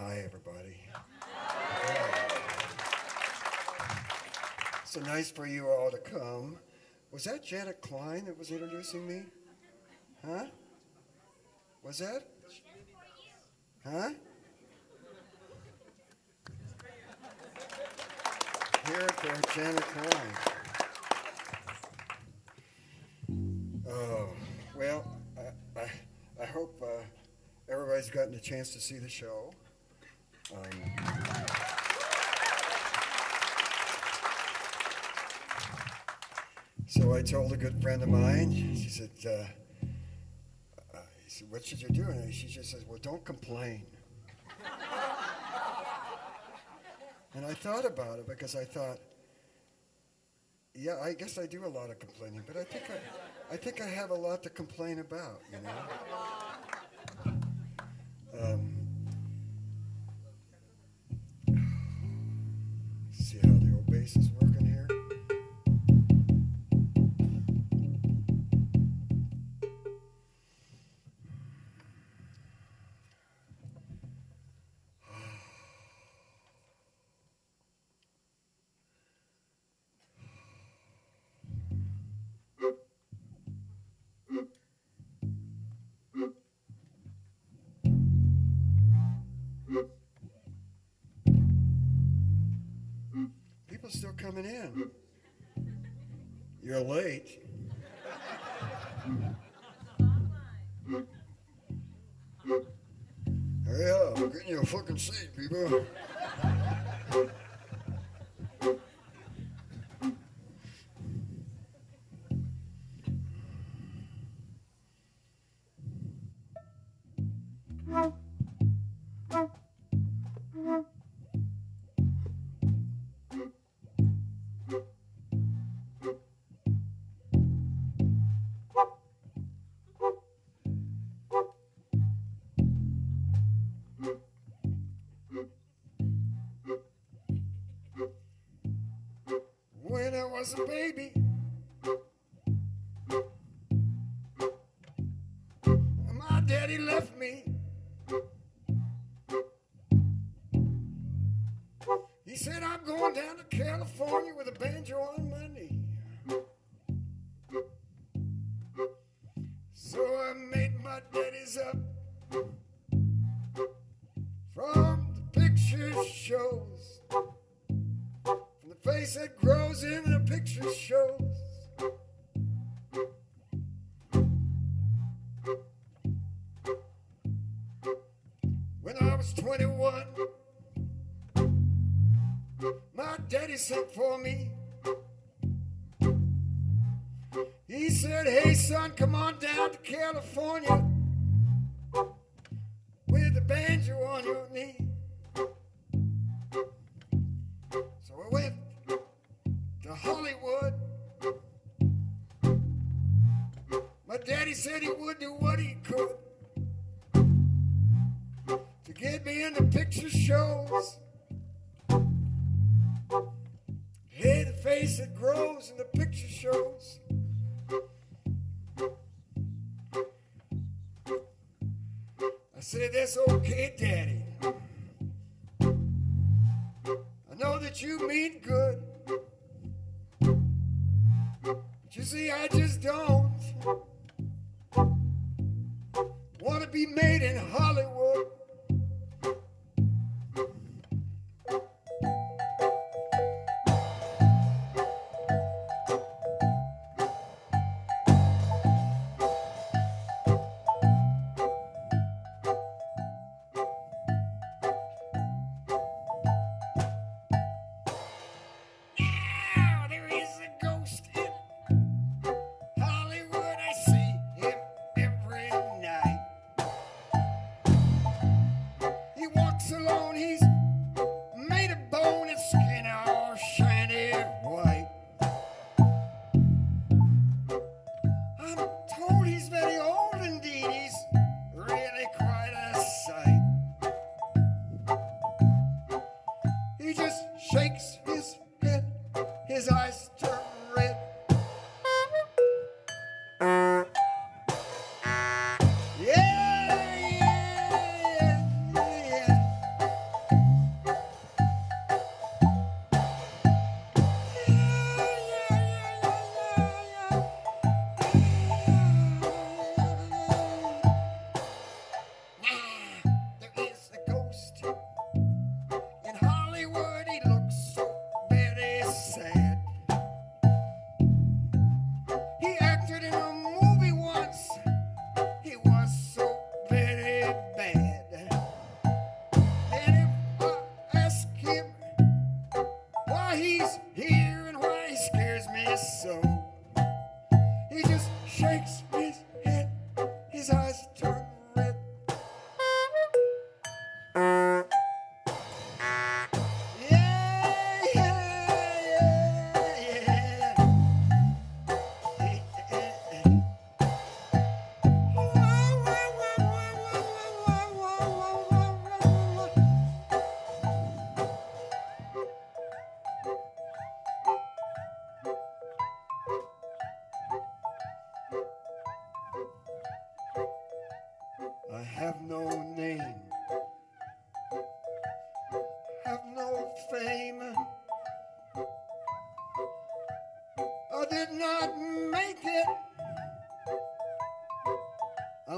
Hi, everybody. So nice for you all to come. Was that Janet Klein that was introducing me? Huh? Was that? Huh? Here for Janet Klein. Oh, well, I hope everybody's gotten a chance to see the show. So I told a good friend of mine, she said, he said, what should you do? And she just says, well, don't complain. And I thought about it because I thought, yeah, I guess I do a lot of complaining, but I think I have a lot to complain about, you know? See how the old bass is working here? People still coming in. You're late. Hurry up, I'm getting you a fucking seat, people. When I was a baby, my daddy left me. He said, I'm going down to California with a banjo on my knee. So I made my daddies up from the picture shows, from the face that grows in the picture shows. When I was 21, my daddy sent for me. He said, hey son, come on down to California with a banjo on your knee. So I went to Hollywood. My daddy said he would do what he could to get me in the picture shows. Hey, the face that grows in the picture shows. I said, that's okay, Daddy. I know that you mean good, but you see, I just don't want to be made in Hollywood.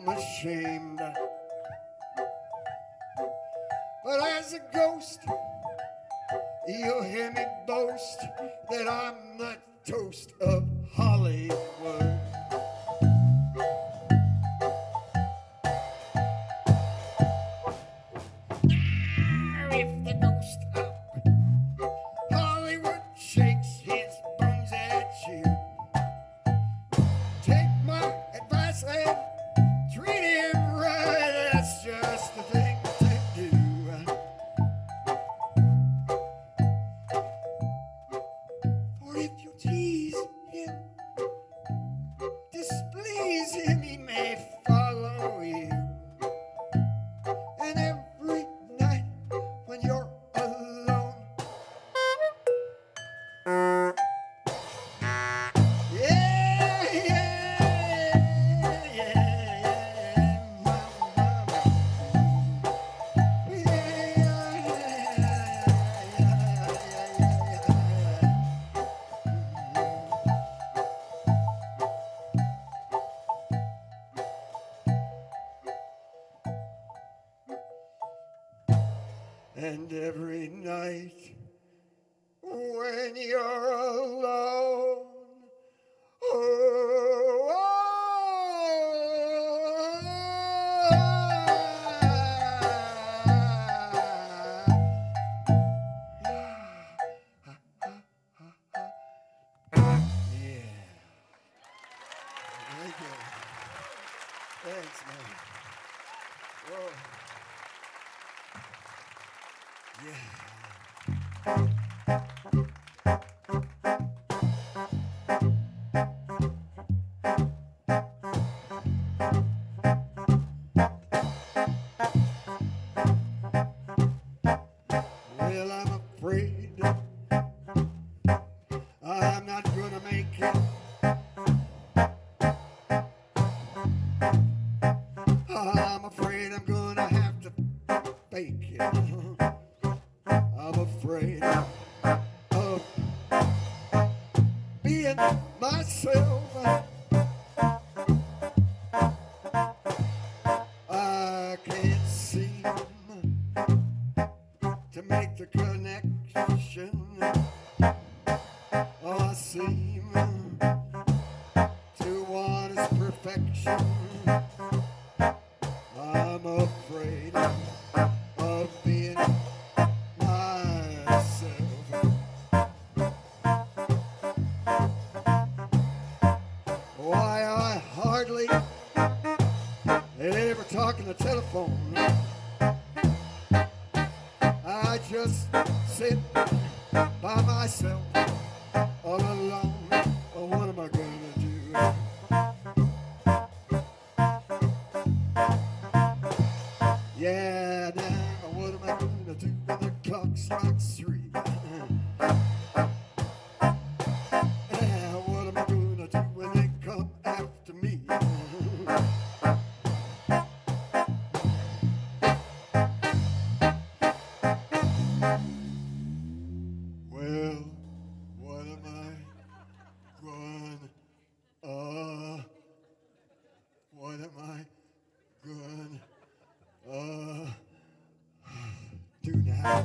I'm ashamed. But as a ghost, you'll hear me boast that I'm the toast of Hollywood. If the ghost of Hollywood shakes his bones at you, take my advice and treat him right. That's just the thing to do. For if you tease him, displease him, he may follow you. And every night when you're alone, yeah, yeah, and every night when you're alone, oh, yeah. Thank you. Thanks, man. Whoa. Yeah. Well, I'm afraid I'm not gonna make it. I'm afraid I'm gonna have to fake it. I'm afraid of being myself. I can't seem to make the connection. All I seem to want is perfection. I'm afraid of being myself. Why, I hardly ever talk on the telephone. I just sit by myself all alone. Oh, what am I gonna do? Yeah, now what am I gonna do when the clock strikes 3? Yeah, what am I gonna do when they come after me? Well, what am I going, what am I going, do now?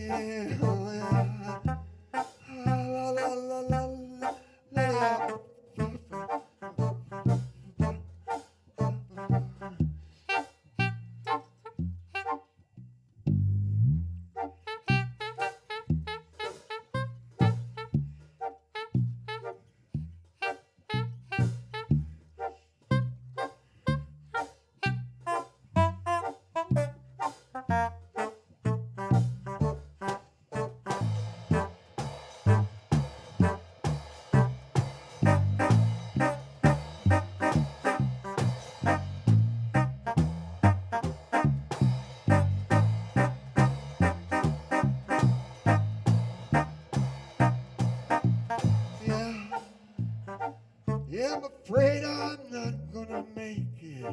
Yeah, I'm afraid I'm not gonna make it.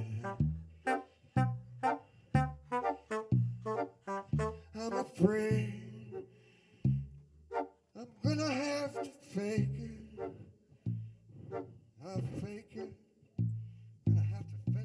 I'm afraid I'm gonna have to fake it. I'll fake it. Gonna have to fake it.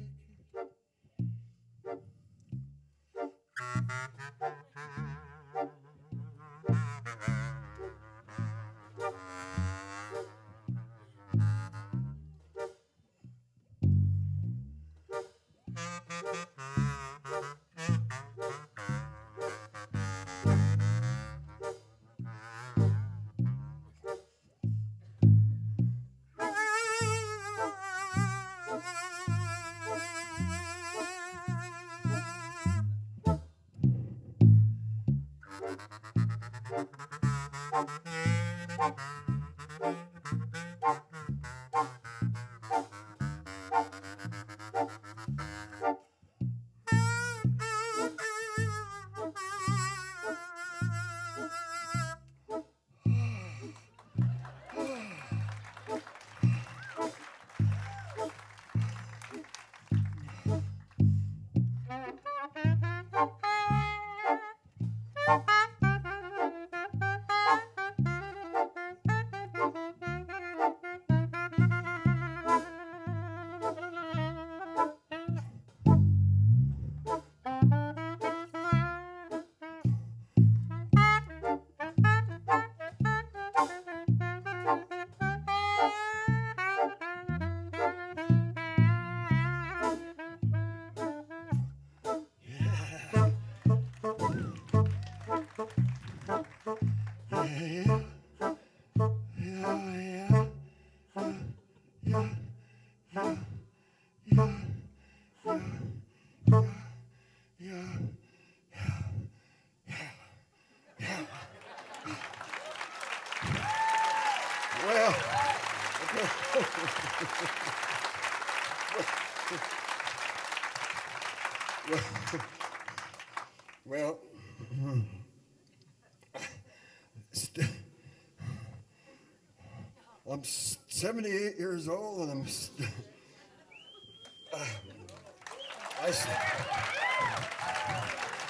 Well, well, I'm 78 years old and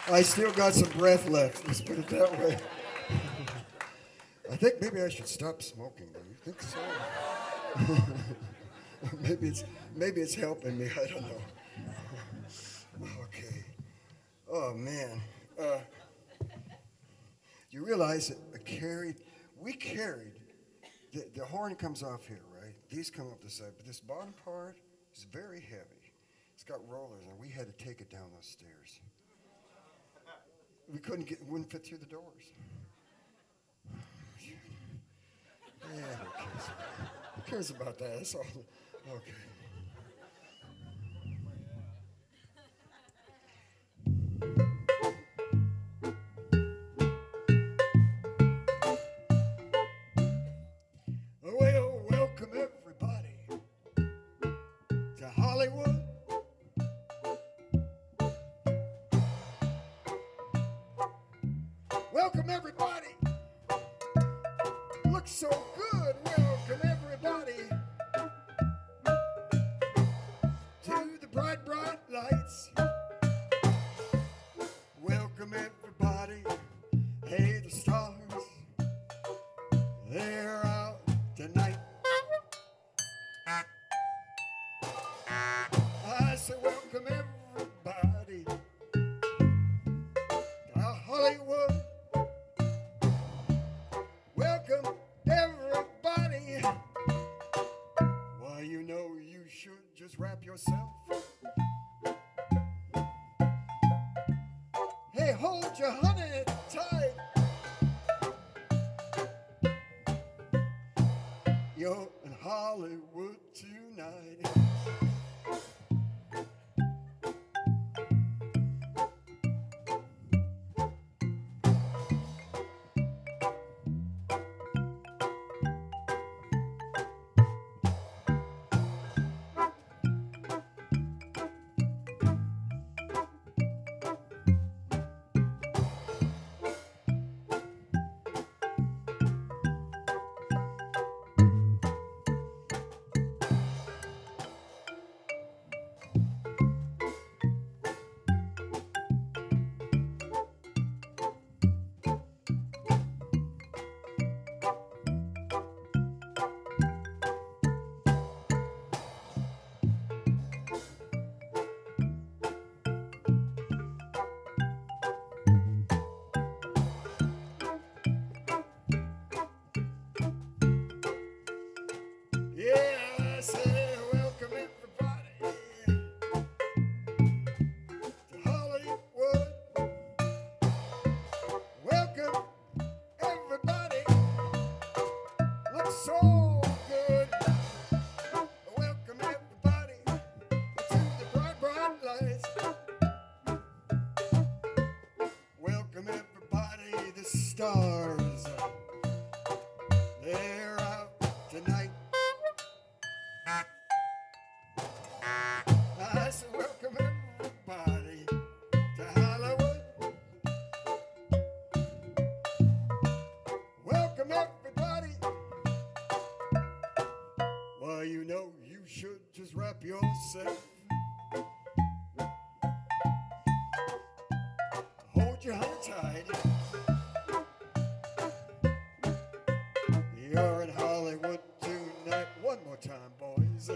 I still got some breath left, let's put it that way. I think maybe I should stop smoking. Do you think so? maybe it's helping me. I don't know. Okay. Oh man. You realize that we carried. The horn comes off here, right? These come up the side, but this bottom part is very heavy. It's got rollers, and we had to take it down those stairs. We wouldn't fit through the doors. Yeah, who cares about that? That's all. Okay. Well, welcome everybody to Hollywood. Welcome everybody. Looks so good. Welcome everybody to the bright, bright lights. Welcome everybody. Hey, the stars, they're out tonight. I say welcome everybody to Hollywood. your honey tight. You're in Hollywood tonight. Stars, they're out tonight. I say welcome everybody to Hollywood. Welcome everybody. Well, you know you should just wrap yourself. Hold your honey tight. You're in Hollywood tonight. One more time, boys.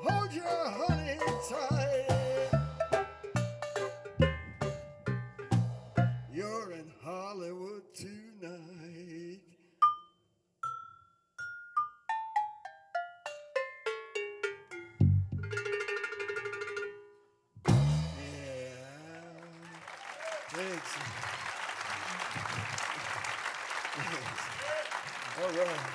Hold your honey tight. You're in Hollywood tonight. Yeah. Thanks. Thanks. All right.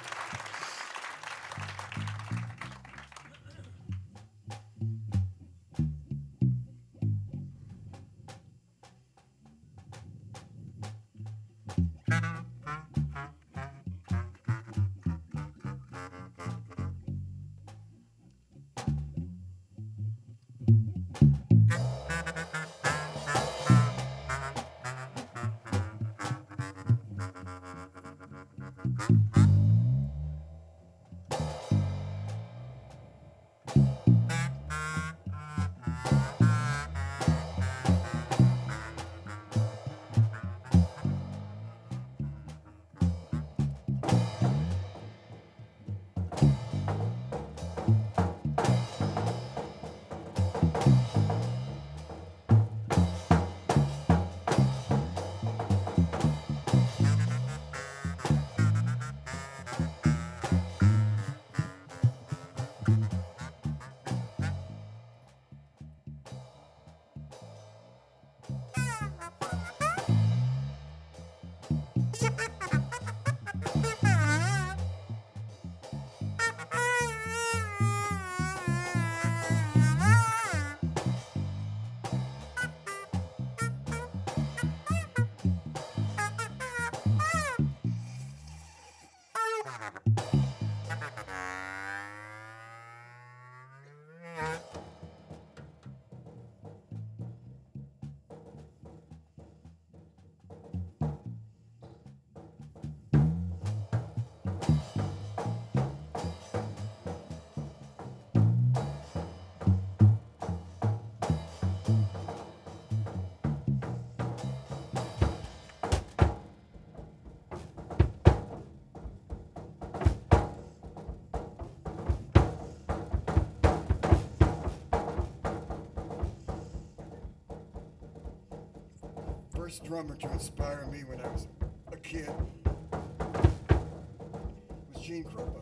first drummer to inspire me when I was a kid was Gene Krupa.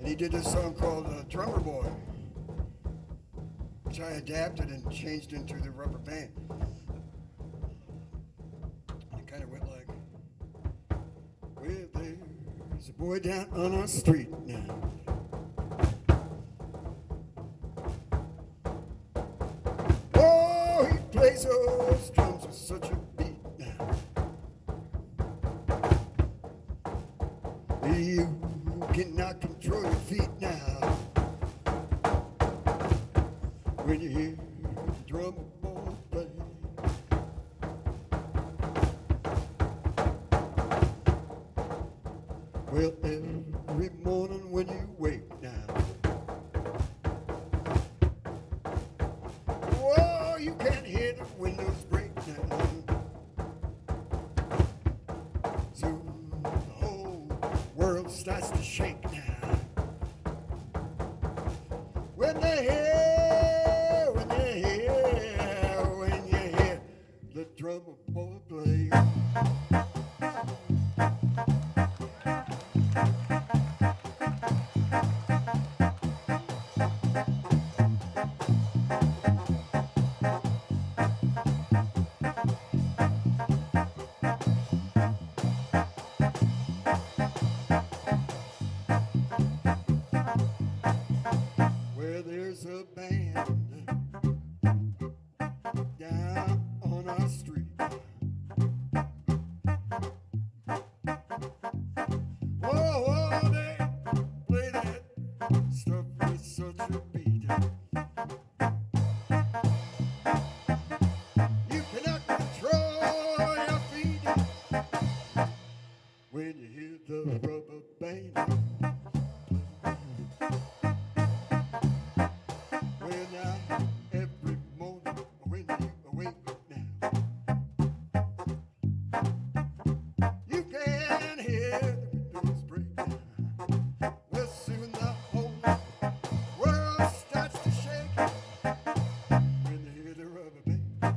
And he did this song called Drummer Boy, which I adapted and changed into the rubber band. It kind of went like, well, there's a boy down on our street now. Oh, he plays those drums with such a beat now. You cannot control your feet now. When you hear the drum boy play, well, every morning when you wake now, whoa, you can't hear the windows break down. So the whole world starts to shake now. When they hear the drummer boy play. Where there's a band down on our street. Whoa, whoa, they play that stuff with such a beat. You cannot control your feet when you hear the rubber band. Well, now, every morning when you awake now, you can hear the windows break down. Well, soon the whole world starts to shake when they hear the rubber band play.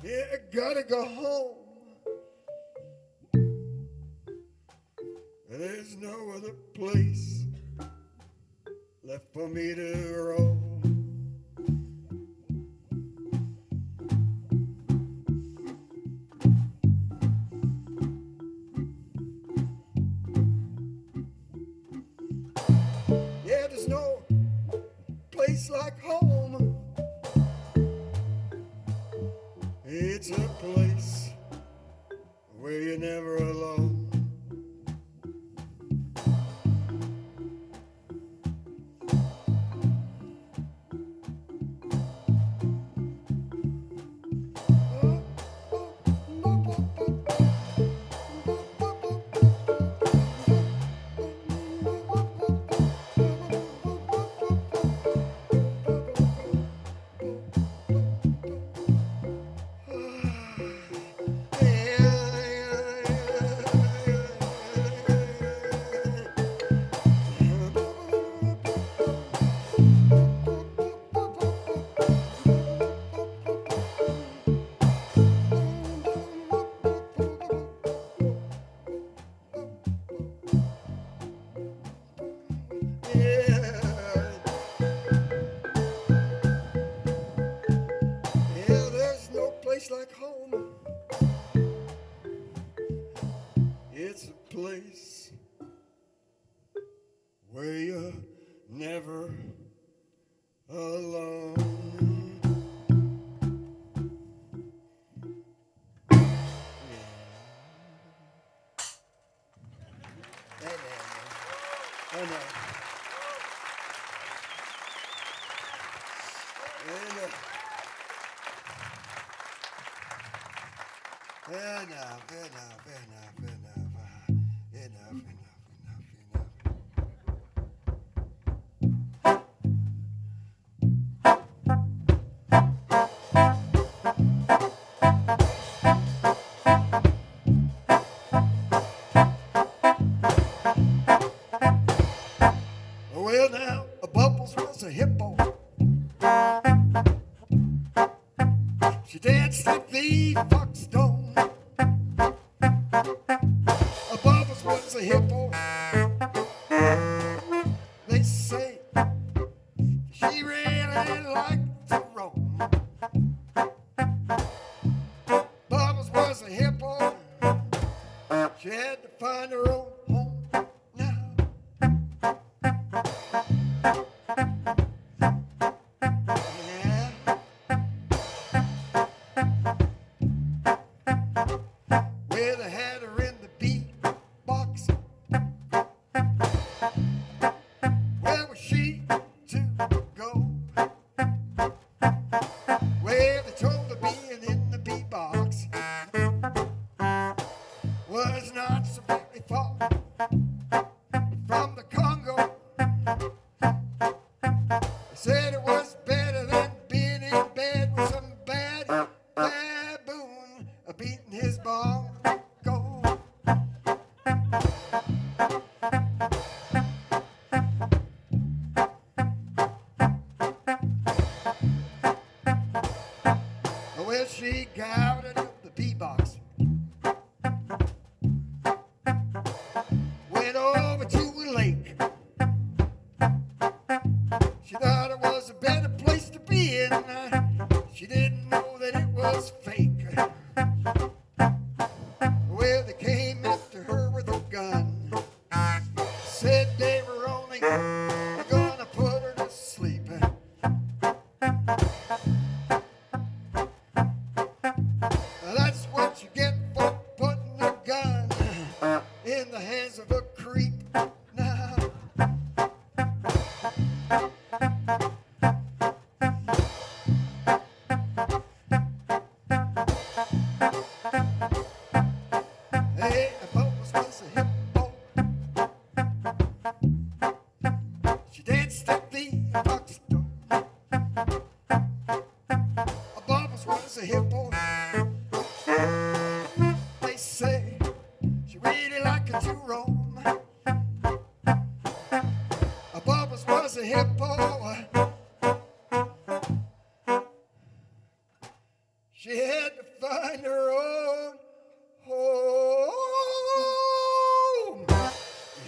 Yeah, I gotta go home. There's no other place left for me to roam. Yeah, there's no place like home. It's a place where you're never alone. place where you're never alone. I know. Well, now, a Bubbles was a hippo. She danced like the fox dome. A Bubbles was a hippo. They say she really liked to roam. Bubbles was a hippo. She had to find her own home now. Yeah. Well, they had her in the beat box. Where was she to go? Well, they told her being in the beat box was not so very far from the Congo. They said it was better than being in bed with some bad baboon beating his bongo. Well, she got it up the beatbox, went over to a lake. She thought it was a better place to be in. She didn't know that it was fake. Well, they came after her with a gun, said they were only gonna put her to sleep. That's what you get for putting a gun in the hands of a creep. Now, hey, a Bubbles was a hippo. She danced at the fox dome. A Bubbles was a hippo. They say she really liked to roam. A Bubbles was a hippo. She had to find her own home.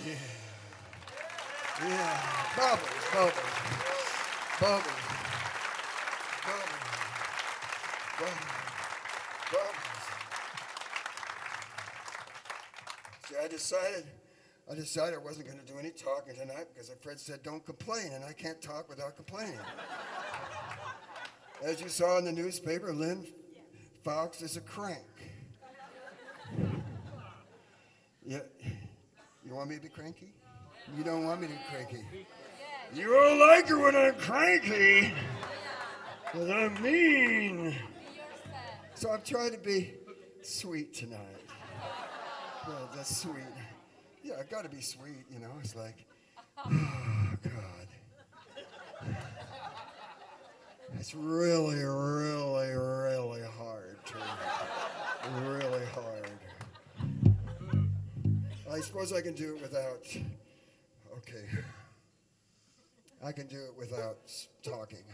Yeah. Yeah. Bubbles, Bubbles, Bubbles, Bubbles, Bubbles, Bubbles. See, I decided I wasn't going to do any talking tonight because Fred said don't complain, and I can't talk without complaining. As you saw in the newspaper, Llyn Foulkes is a crank. Yeah, you want me to be cranky? You don't want me to be cranky. You don't like it when I'm cranky, because I'm mean. So I'm trying to be sweet tonight. Well, that's sweet. Yeah, I've got to be sweet, you know. It's like, oh, God. It's really, really, really hard. Really hard. I suppose I can do it without, okay. I can do it without talking.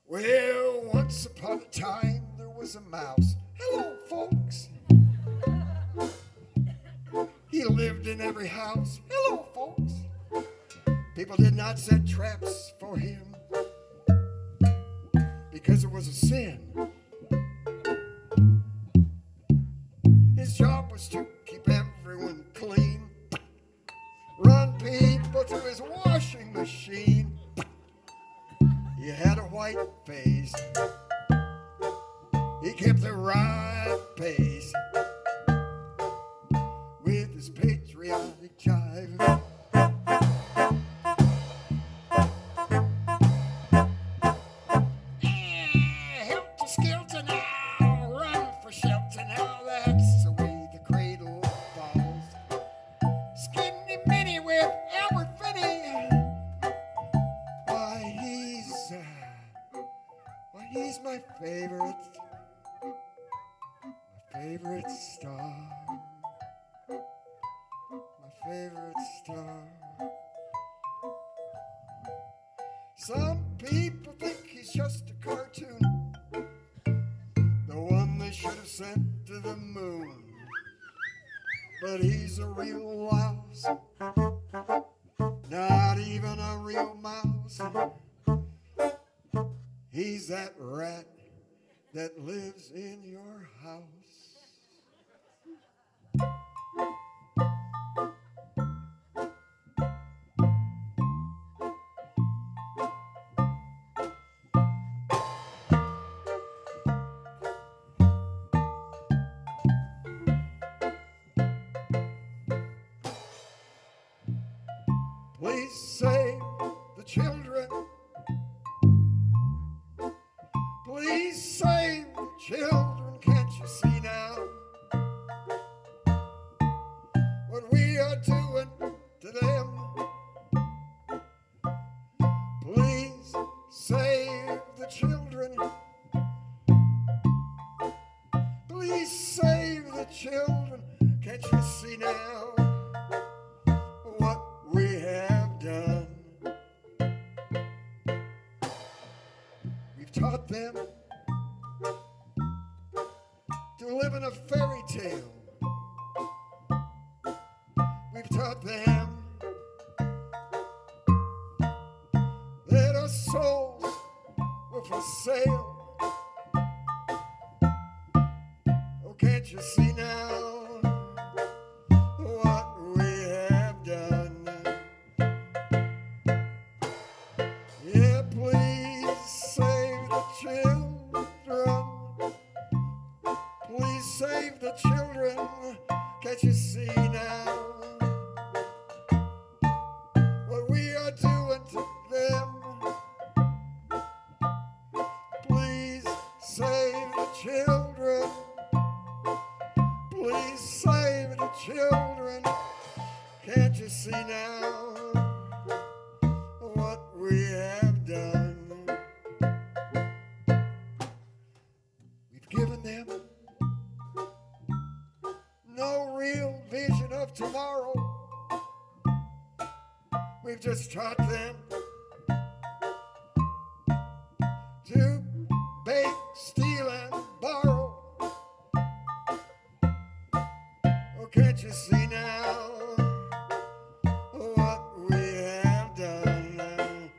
Well, once upon a time, there was a mouse. Hello, folks. He lived in every house. Hello, folks. People did not set traps for him because it was a sin. was to keep everyone clean, run people to his washing machine. He had a white face, he kept the right pace with his patriotic jive. Helter-skelter now, run for shelter now, that's the way the cradle falls. Skinny Minnie with Albert Finney, why he's my favorite star, my favorite star. Some people think he's just a cartoon, the one they should have sent to the moon. But he's a real louse, not even a real mouse. He's that rat that lives in your house. Please save the children. Please save the children. Can't you see now what we are doing to them? Please save the children. Please save the children. Can't you see now what we have done? We've taught them to live in a fairy tale. We've taught them that our souls were for sale. Oh, can't you see now what we have done? Yeah, please save the children. Please save the children. Can't you see now what we are doing to them? Please save the children. Please save the children. Can't you see now what we have done? We've given them no real vision of tomorrow. We've just taught them to bake, steal, and borrow. Oh, can't you see now what we have done?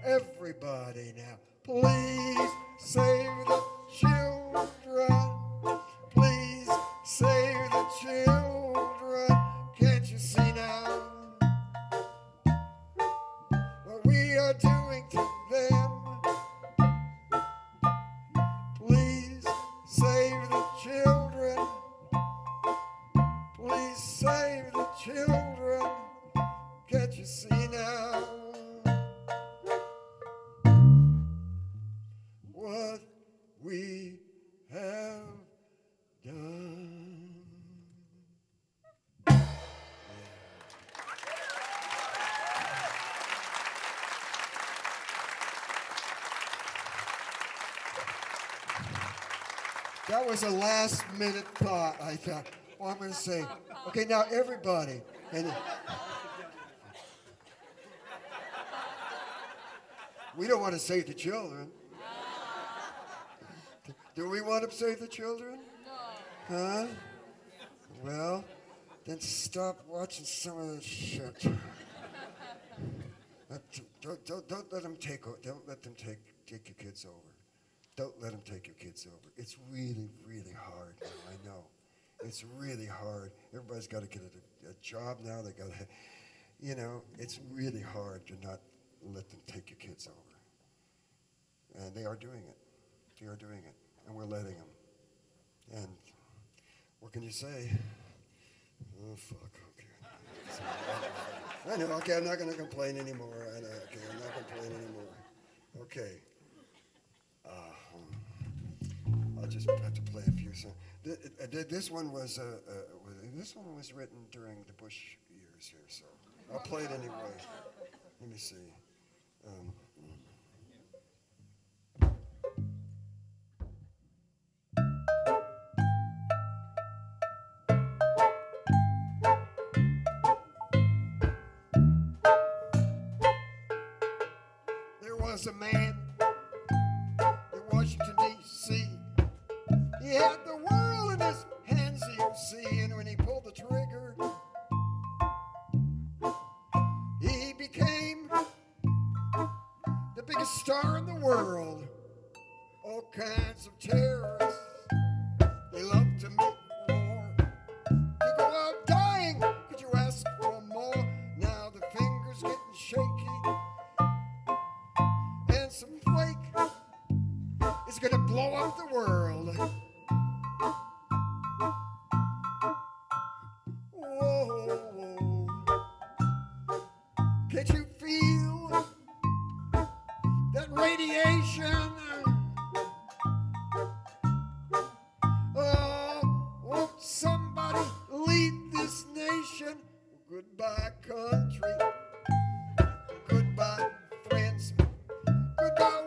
Everybody now, please save the children. Please save the children. Can't you see now what we are doing to them? Please save the children. Please save the children. Can't you see now what we have done? That was a last-minute thought. I thought, well, I'm going to say, okay, now everybody. And we don't want to save the children. Do we want to save the children? No. Huh? Well, then stop watching some of this shit. Don't let them take your kids over. Don't let them take your kids over. It's really, really hard now, I know. It's really hard. Everybody's got to get a job now. They got to, you know, it's really hard to not let them take your kids over. And they are doing it. They are doing it. And we're letting them. And what can you say? Oh, fuck, okay. So, I know, okay, I'm not going to complain anymore. I know, okay, I'm not complaining anymore. Okay. I'll just have to play a few songs. This one was written during the Bush years here, so I'll play it anyway. Let me see. There was a man in Washington, D.C. He had the world in his hands, you see, and when he pulled the trigger, he became the biggest star in the world. All kinds of terrorists, they love to make war. You go out dying, could you ask for more? Now the fingers getting shaky, and some flake is gonna blow up the world. Can't you feel that radiation? Oh, won't somebody lead this nation? Goodbye, country. Goodbye, friends. Goodbye,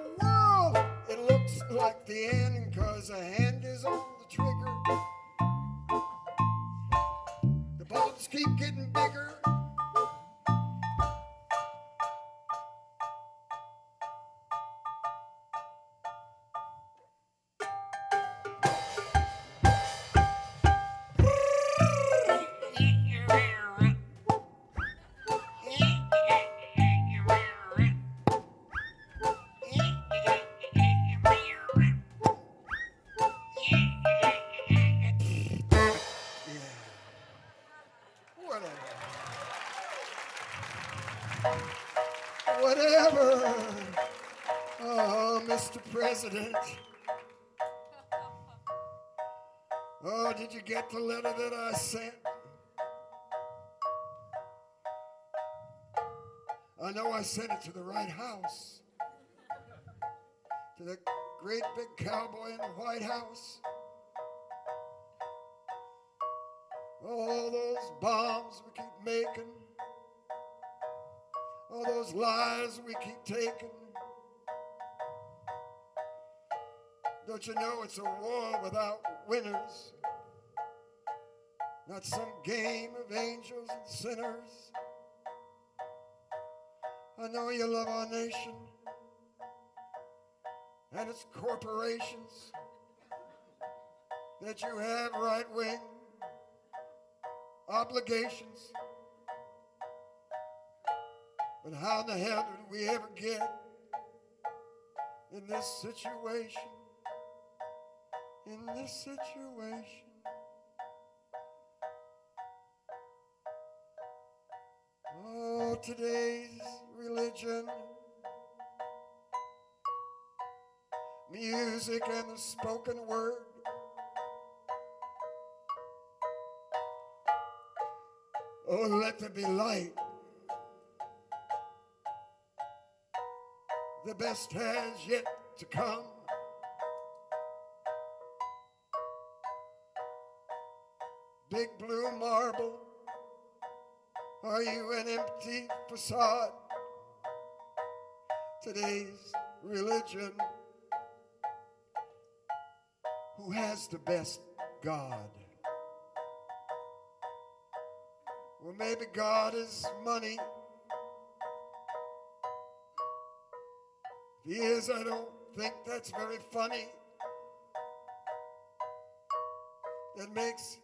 world. It looks like the end, 'cause a hand is on the trigger. The bombs keep getting bigger. Whatever. Oh, Mr. President. Oh, did you get the letter that I sent? I know I sent it to the right house. To the great big cowboy in the White House. All those bombs we keep making. All those lies we keep taking. Don't you know it's a war without winners? Not some game of angels and sinners. I know you love our nation and its corporations, that you have right-wing obligations. But how in the hell did we ever get in this situation? In this situation. Oh, today's religion, music and the spoken word. Oh, let there be light. The best has yet to come. Big blue marble, are you an empty facade? Today's religion, who has the best God? Well, maybe God is money. If he is, I don't think that's very funny. That makes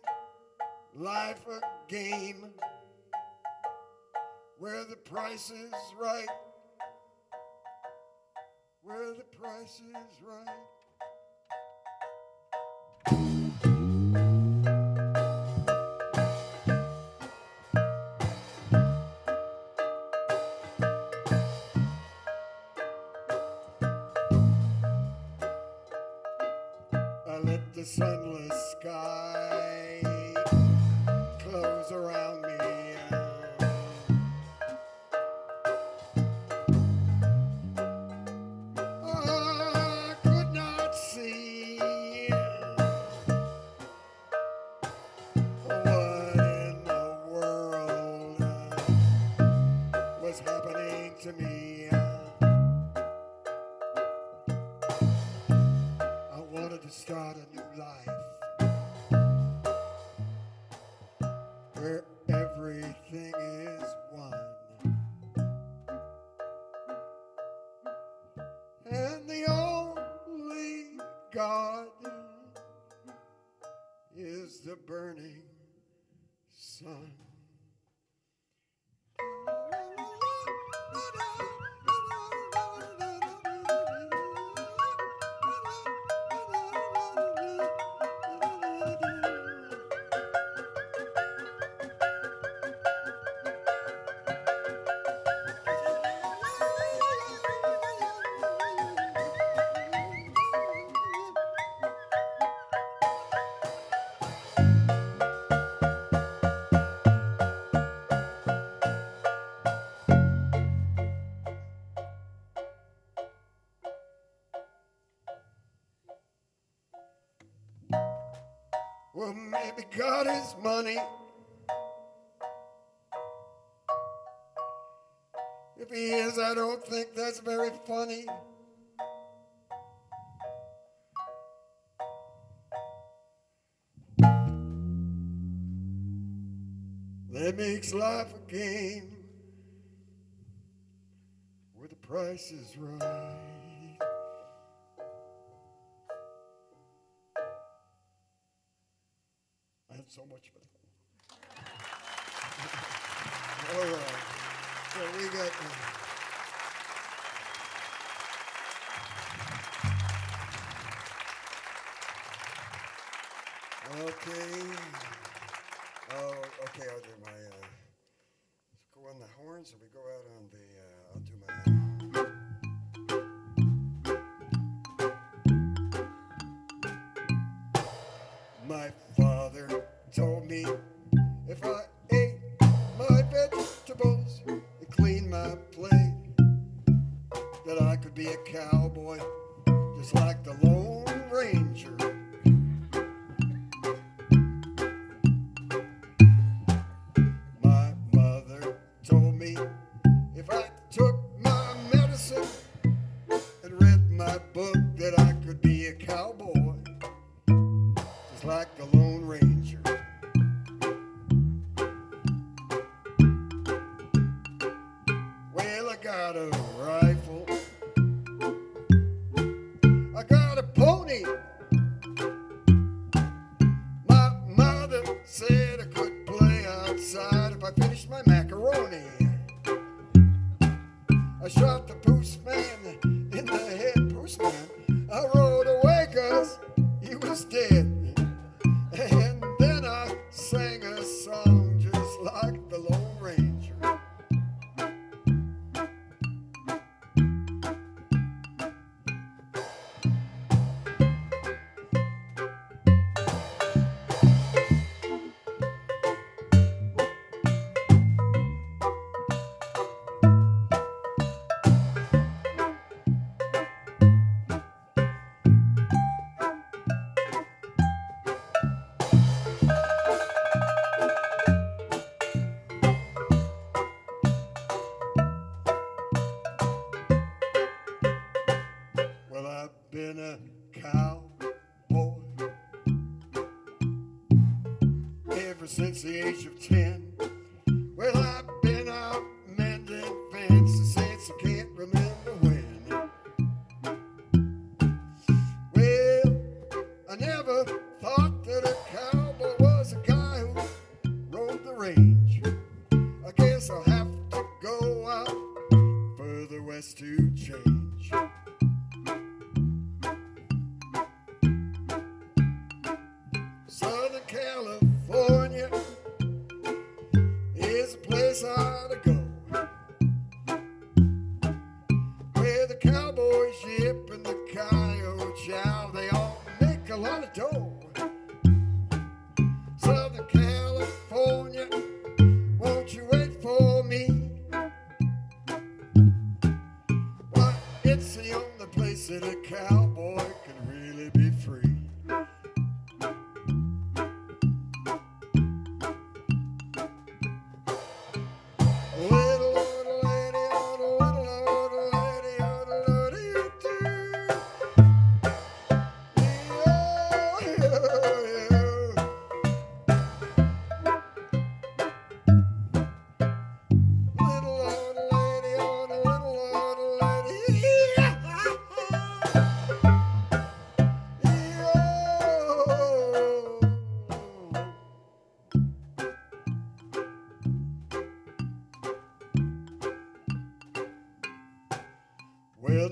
life a game where the price is right. Where the price is right. the sunless sky close around me. I could not see what in the world was happening to me. I wanted to start a new life where everything is one, and the only God is the burning sun. Well, maybe God is money. If he is, I don't think that's very funny. That makes life a game where the price is right. I had so much fun. All right. So we got. Okay. Oh, okay. I'll do my. Go on the horns, or we go out on the. I'll do my. My father told me if I ate my vegetables and cleaned my plate, that I could be a cowboy just like the Lone Ranger. My mother told me if I took my medicine and read my book, that I could be a cowboy just like the Lone Ranger. Well, I got a rifle, I got a pony. My mother said I could play outside if I finished my macaroni. I shot the postman in the head. Postman, I rode away 'cause he was dead. And then I sang a song just like the Lone Ranger. Well, I've been a cowboy ever since the age of 10. Well, I've been out mending fences since I can't remember when. Well, I never thought that a cowboy was a guy who rode the range. I guess I'll have to go out further west to change. Southern California is a place I ought to go, where the cowboy ship and the coyote chow, they all make a lot of dough.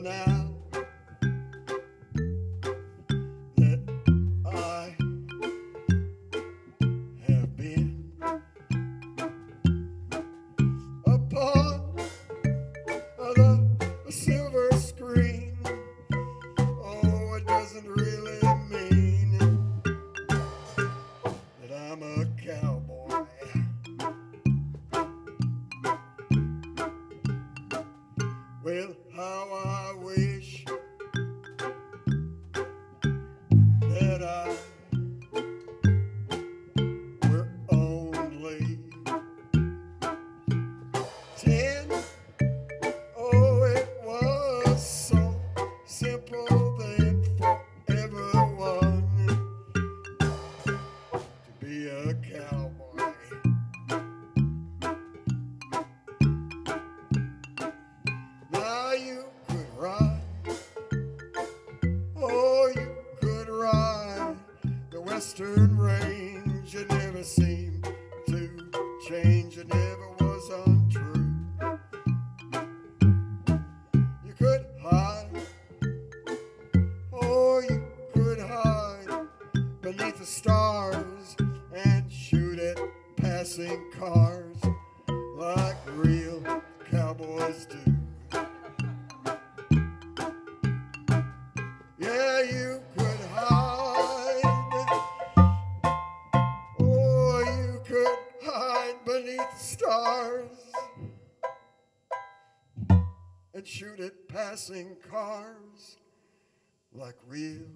now that I have been upon the silver screen. Oh, it doesn't really mean that I'm a cowboy. Well, how I wish that I were only 10. Oh, it was so simple then for everyone to be a cowboy. Now you could ride, oh, you could ride the western range. It never seemed to change, it never was untrue. You could hide, oh, you could hide beneath the stars and shoot at passing cars like real cowboys do. Yeah, you could hide, oh, you could hide beneath the stars and shoot at passing cars like real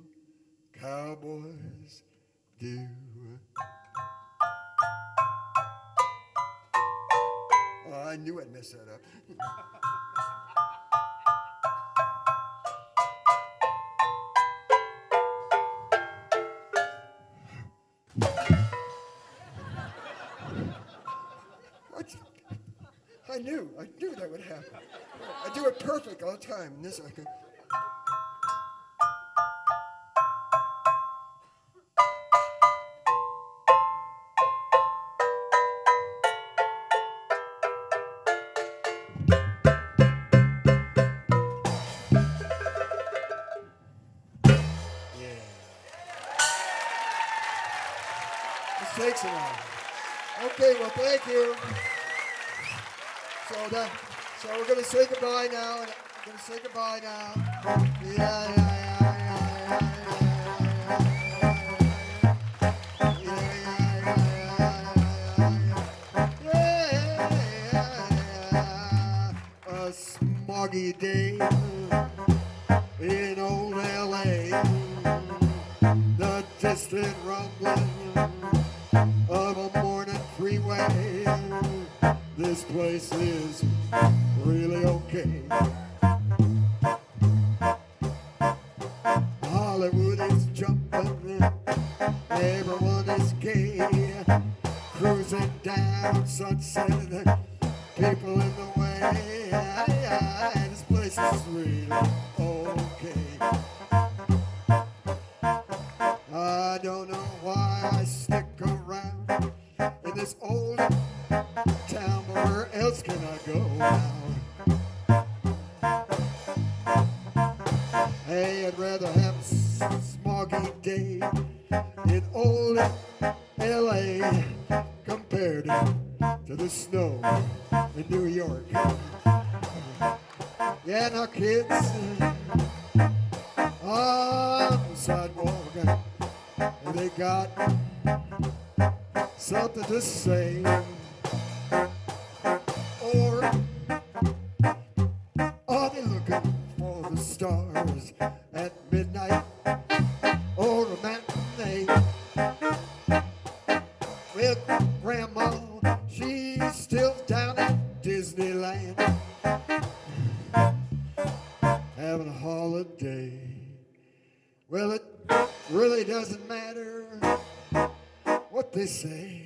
cowboys do. Oh, I knew I'd mess that up. I knew that would happen. I do it perfect all the time. And this I can. Yeah. This takes a while. Okay, well, thank you. So we're going to say goodbye now. We're going to say goodbye now. Yeah. A smoggy day in old L.A. The distant rumbling of a morning freeway. This place is really okay. Hollywood is jumping, everyone is gay, cruising down Sunset, people in the way. This place is really okay. I don't know why I stick around in this old town, but where else can I go now? Hey, I'd rather have a smoggy day in old L.A. compared to the snow in New York. Yeah, now kids, on the sidewalk, they got something to say. Or are they looking for the stars at midnight or a matinee? Well, Grandma, she's still down at Disneyland, having a holiday. Well, it really doesn't matter what they say.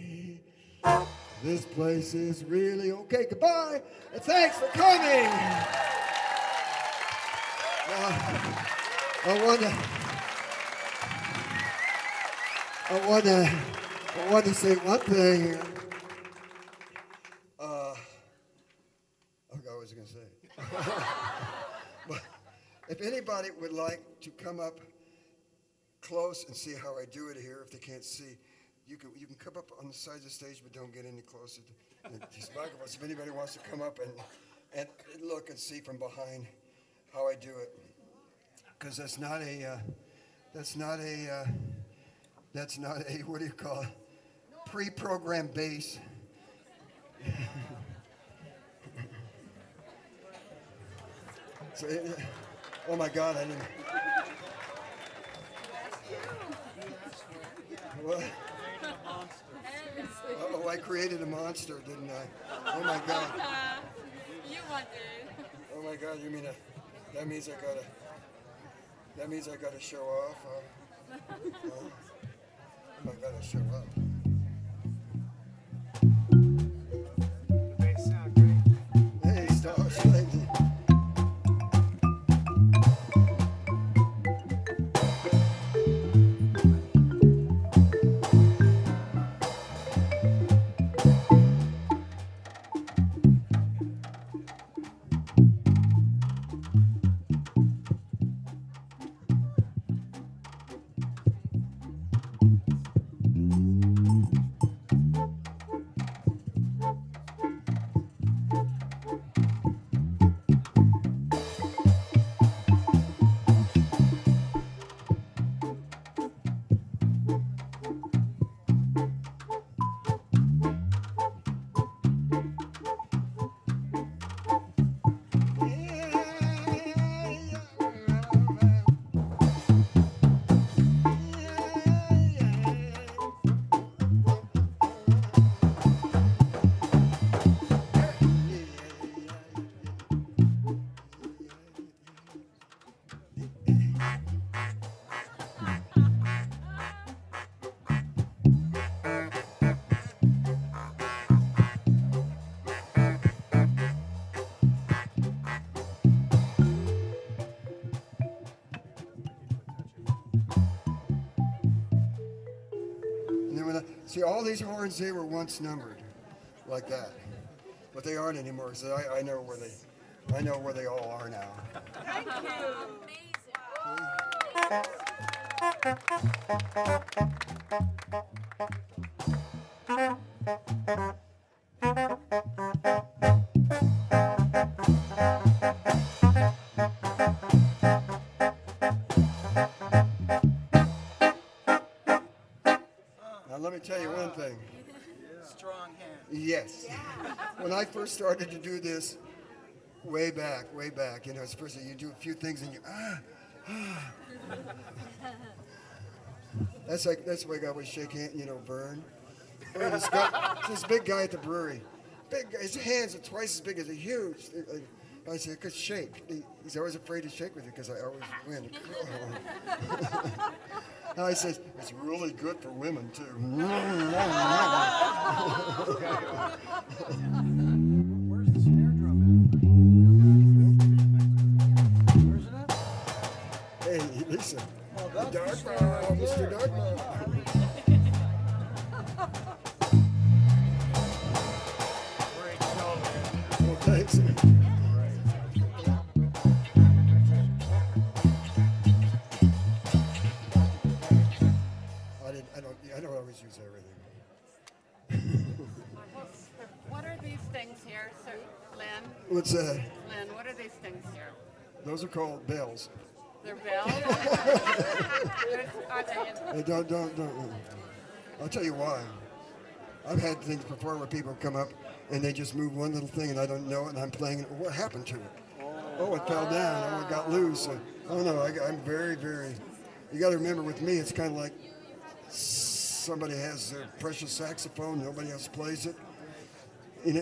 This place is really okay. Goodbye, and thanks for coming. I want to say one thing here. I forgot what I was going to say. If anybody would like to come up close and see how I do it here, if they can't see, you can come up on the side of the stage, but don't get any closer to these microphones. If anybody wants to come up and look and see from behind how I do it, because that's not a what do you call it? Pre-programmed bass. So, oh my God, I didn't. What? Oh, I created a monster, didn't I? Oh my God. You want it. Oh my God, you mean that means I gotta show off? I gotta show up. The bass sound great. Hey, stars, thank you. See, all these horns, they were once numbered like that, but they aren't anymore. So I know where they all are now. Thank you. Now let me tell you one thing. Strong hand. Yes. When I first started to do this, way back, you know, it's first you do a few things and you That's why I always shake hand, you know, Vern. This big guy at the brewery. Big guy, his hands are twice as big as a huge. I said, "Cause shake." He's always afraid to shake with you because I always win. Now he says, "It's really good for women too." Where's the snare drum at? Where's it at? Hey, Lisa. Oh, that's the Dartmouth, snare right Mr. there. Dartmouth. Great show, man. Well, thanks. I don't always use everything. What are these things here, sir? Llyn? What's that? Llyn, what are these things here? Those are called bells. They're bells? Are they in? Hey, don't. I'll tell you why. I've had things before where people come up and they just move one little thing and I don't know it and I'm playing it. What happened to it? Oh, it fell down. Oh, it got loose. Oh no, I'm very, very. You got to remember, with me, it's kind of like somebody has their precious saxophone, nobody else plays it. And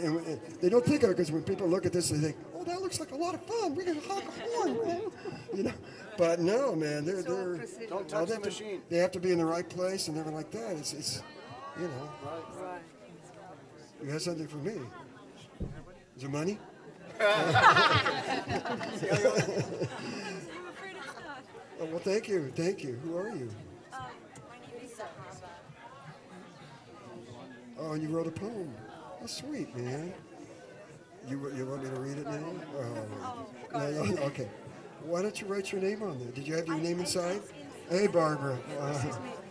they don't think of it because when people look at this, they think, "Oh, that looks like a lot of fun. We're gonna honk a horn, man." You know, but no, man, they're Don't touch the machine. They have to be in the right place and everything like that. It's you know. Right. You have something for me? Is it money? I'm afraid it's not. Oh, well, thank you. Who are you? My name is Lisa. Oh, and you wrote a poem. Oh, sweet, man. You want me to read it now? Oh, no, okay. Why don't you write your name on there? Did you have your name inside? Hey, Barbara.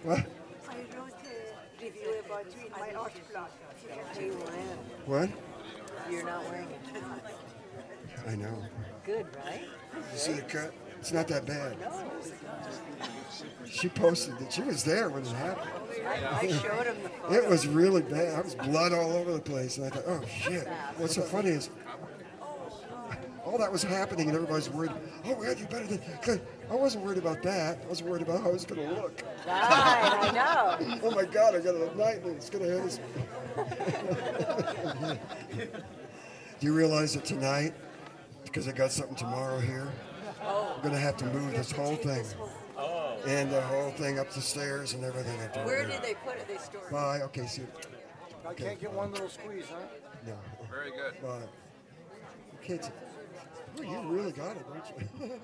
What? I wrote a review about you in my art blog. What? You're not wearing it. I know. Good, right? You see the cut? It's not that bad. She posted that she was there when it happened. I showed him the photo. It was really bad. I was blood all over the place, and I thought, oh shit. What's so funny is all that was happening, and everybody's worried. Oh, we had you better than. Good. I wasn't worried about that. I was worried about how I was going to look. Right, I know. Oh my God! I got a nightmare. It's going to hit us. Do you realize that tonight, because I got something tomorrow here, I'm going to have to move this whole thing. And the whole thing up the stairs and everything. Where did they put it? They stored it. Bye. Okay, see. I can't get one little squeeze, huh? No. Very good. Bye. Kids, you really got it, don't you?